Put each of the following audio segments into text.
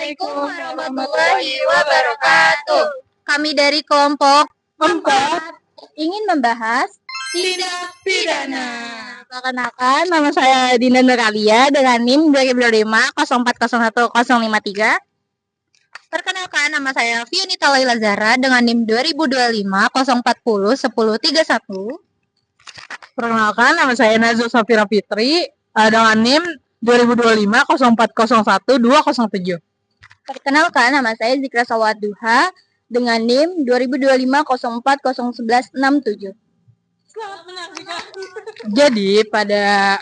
Assalamualaikum warahmatullahi wabarakatuh. Kami dari kelompok 4 ingin membahas tindak pidana. Perkenalkan, nama saya Dinda Nuralia dengan NIM 2025 0401053. Perkenalkan, nama saya Fiunita Laila Zahra dengan NIM 2025 0401031. Perkenalkan, nama saya Nazul Safira Fitri dengan NIM 2025 0401207. Perkenalkan, nama saya Zikra Sawadduha dengan NIM 2025 0401167. Selamat menyaksikan. Jadi, pada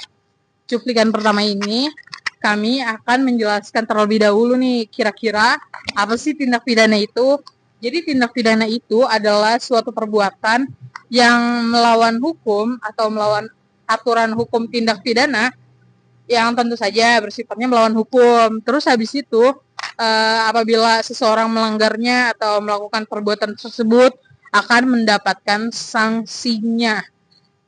cuplikan pertama ini, kami akan menjelaskan terlebih dahulu nih, kira-kira apa sih tindak pidana itu. Jadi, tindak pidana itu adalah suatu perbuatan yang melawan hukum atau melawan aturan hukum tindak pidana yang tentu saja bersifatnya melawan hukum. Terus habis itu, apabila seseorang melanggarnya atau melakukan perbuatan tersebut akan mendapatkan sanksinya.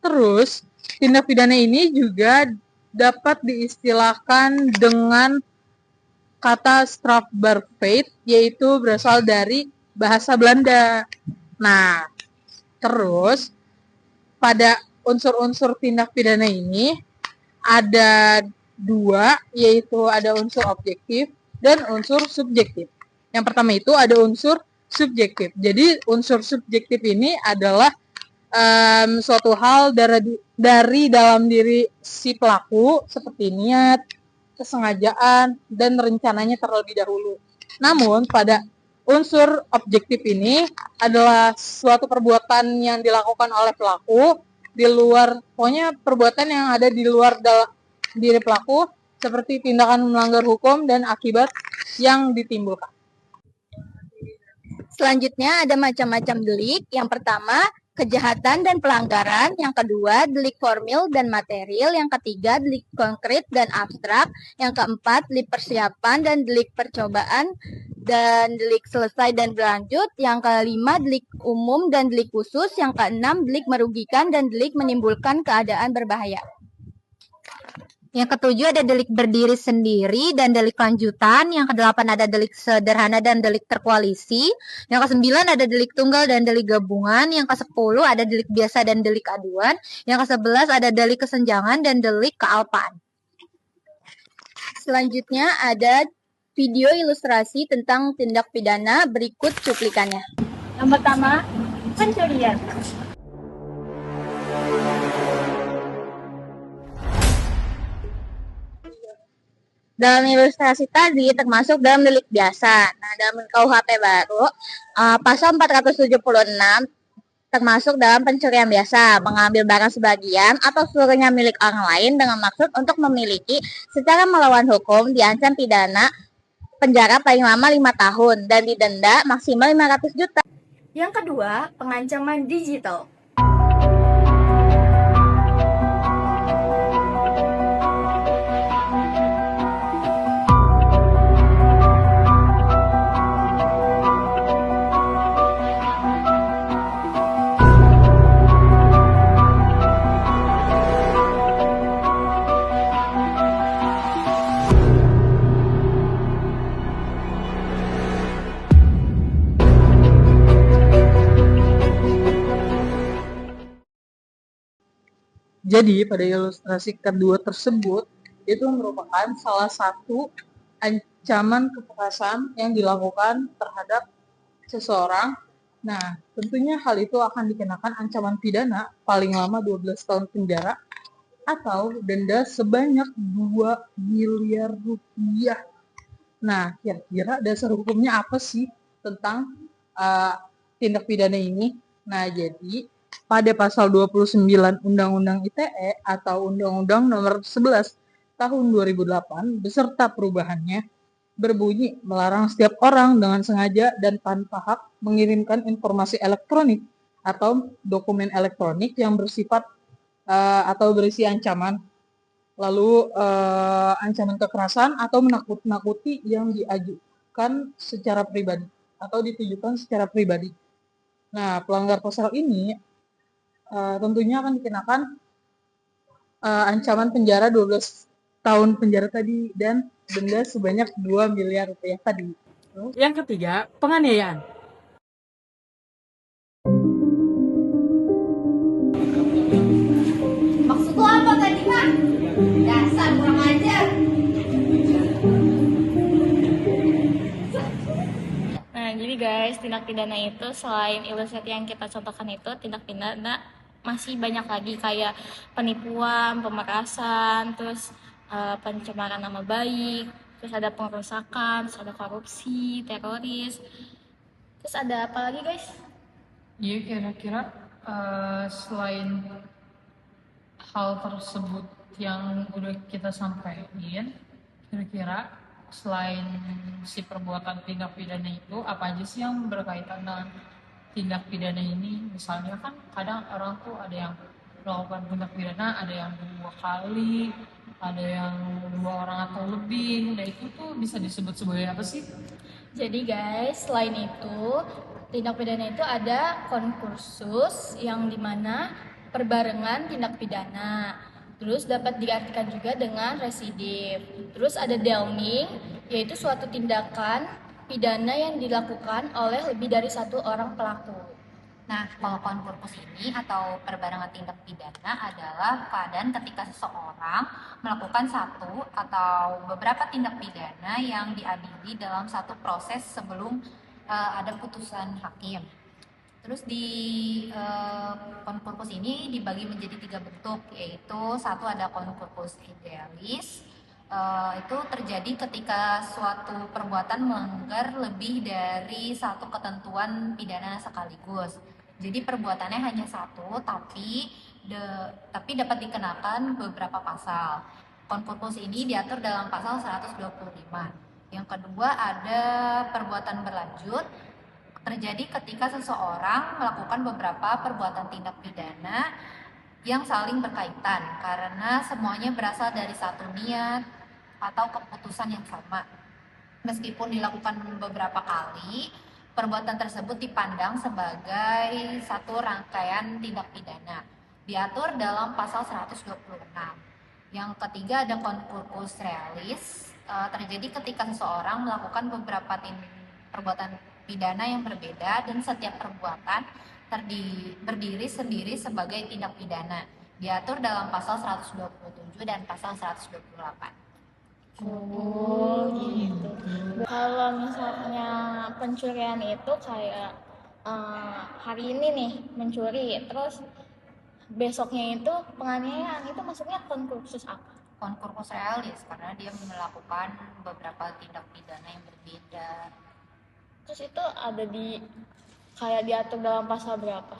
Terus, tindak pidana ini juga dapat diistilahkan dengan kata strafbaarheid, yaitu berasal dari bahasa Belanda. Nah, terus pada unsur-unsur tindak pidana ini ada dua, yaitu ada unsur objektif dan unsur subjektif. Yang pertama itu ada unsur subjektif. Jadi unsur subjektif ini adalah suatu hal dari dalam diri si pelaku seperti niat, kesengajaan, dan rencananya terlebih dahulu. Namun pada unsur objektif ini adalah suatu perbuatan yang dilakukan oleh pelaku di luar, pokoknya perbuatan yang ada di luar diri pelaku, seperti tindakan melanggar hukum dan akibat yang ditimbulkan. Selanjutnya ada macam-macam delik. Yang pertama, kejahatan dan pelanggaran. Yang kedua, delik formil dan material. Yang ketiga, delik konkret dan abstrak. Yang keempat, delik persiapan dan delik percobaan dan delik selesai dan berlanjut. Yang kelima, delik umum dan delik khusus. Yang keenam, delik merugikan dan delik menimbulkan keadaan berbahaya. Yang ketujuh ada delik berdiri sendiri dan delik lanjutan. Yang kedelapan ada delik sederhana dan delik terkoalisi. Yang kesembilan ada delik tunggal dan delik gabungan. Yang kesepuluh ada delik biasa dan delik aduan. Yang kesebelas ada delik kesenjangan dan delik kealpaan. Selanjutnya ada video ilustrasi tentang tindak pidana, berikut cuplikannya. Yang pertama, pencurian. Dalam ilustrasi tadi termasuk dalam delik biasa. Nah, dalam KUHP baru, pasal 476 termasuk dalam pencurian biasa, mengambil barang sebagian atau seluruhnya milik orang lain dengan maksud untuk memiliki secara melawan hukum, diancam pidana penjara paling lama 5 tahun dan didenda maksimal 500 juta. Yang kedua, pengancaman digital. Jadi pada ilustrasi kedua tersebut itu merupakan salah satu ancaman kekerasan yang dilakukan terhadap seseorang. Nah, tentunya hal itu akan dikenakan ancaman pidana paling lama 12 tahun penjara atau denda sebanyak 2 miliar rupiah. Nah, kira-kira dasar hukumnya apa sih tentang tindak pidana ini? Nah, jadi pada pasal 29 Undang-Undang ITE atau Undang-Undang Nomor 11 Tahun 2008 beserta perubahannya berbunyi melarang setiap orang dengan sengaja dan tanpa hak mengirimkan informasi elektronik atau dokumen elektronik yang bersifat atau berisi ancaman, lalu ancaman kekerasan atau menakut-nakuti yang diajukan secara pribadi atau ditujukan secara pribadi. Nah, pelanggar pasal ini tentunya akan dikenakan ancaman penjara 12 tahun penjara tadi dan denda sebanyak 2 miliar rupiah tadi. Yang ketiga, penganiayaan. Maksud lu apa tadi, Mak? Dasar kurang ajar. Nah, jadi guys, tindak pidana itu selain illustrate yang kita contohkan itu, tindak pidana masih banyak lagi kayak penipuan, pemerasan, terus pencemaran nama baik, terus ada pengerusakan, terus ada korupsi, teroris. Terus ada apa lagi guys? Iya, kira-kira selain hal tersebut yang udah kita sampaikan, kira-kira selain si perbuatan tindak pidana itu, apa aja sih yang berkaitan dengan tindak pidana ini? Misalnya kan kadang orang tuh ada yang melakukan tindak pidana, ada yang 2 kali, ada yang 2 orang atau lebih. Nah itu tuh bisa disebut sebagai apa sih? Jadi guys, selain itu, tindak pidana itu ada konkursus yang dimana perbarengan tindak pidana. Terus dapat diartikan juga dengan residif. Terus ada delming, yaitu suatu tindakan pidana yang dilakukan oleh lebih dari satu orang pelaku. Nah, kalau konkursus ini atau perbarengan tindak pidana adalah keadaan ketika seseorang melakukan satu atau beberapa tindak pidana yang diadili dalam satu proses sebelum ada putusan hakim. Terus di konkursus ini dibagi menjadi 3 bentuk, yaitu satu ada konkursus idealis. Itu terjadi ketika suatu perbuatan melanggar lebih dari satu ketentuan pidana sekaligus. Jadi perbuatannya hanya satu, tapi dapat dikenakan beberapa pasal. Konkursus ini diatur dalam pasal 125. Yang kedua ada perbuatan berlanjut, terjadi ketika seseorang melakukan beberapa perbuatan tindak pidana yang saling berkaitan karena semuanya berasal dari satu niat atau keputusan yang sama. Meskipun dilakukan beberapa kali, perbuatan tersebut dipandang sebagai satu rangkaian tindak pidana. Diatur dalam pasal 126. Yang ketiga ada konkursus realis, terjadi ketika seseorang melakukan beberapa perbuatan pidana yang berbeda dan setiap perbuatan berdiri sendiri sebagai tindak pidana. Diatur dalam pasal 127 dan pasal 128. Oh gitu. Kalau misalnya pencurian itu kayak hari ini nih mencuri, terus besoknya itu penganiayaan, itu maksudnya konkursus apa? Konkursus realis karena dia melakukan beberapa tindak pidana yang berbeda. Terus itu ada kayak diatur dalam pasal berapa?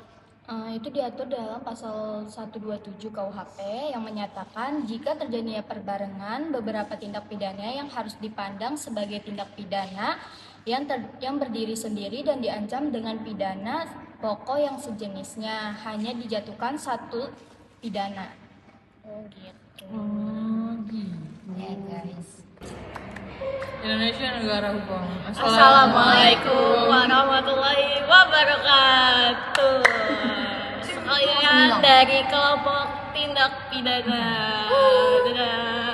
Itu diatur dalam pasal 127 KUHP yang menyatakan jika terjadinya perbarengan beberapa tindak pidana yang harus dipandang sebagai tindak pidana yang berdiri sendiri dan diancam dengan pidana pokok yang sejenisnya, hanya dijatuhkan satu pidana. Oh gitu. Ya guys. Indonesia negara hukum. Assalamualaikum warahmatullahi wabarakatuh. Sekalian dari kelompok tindak pidana. Dadah.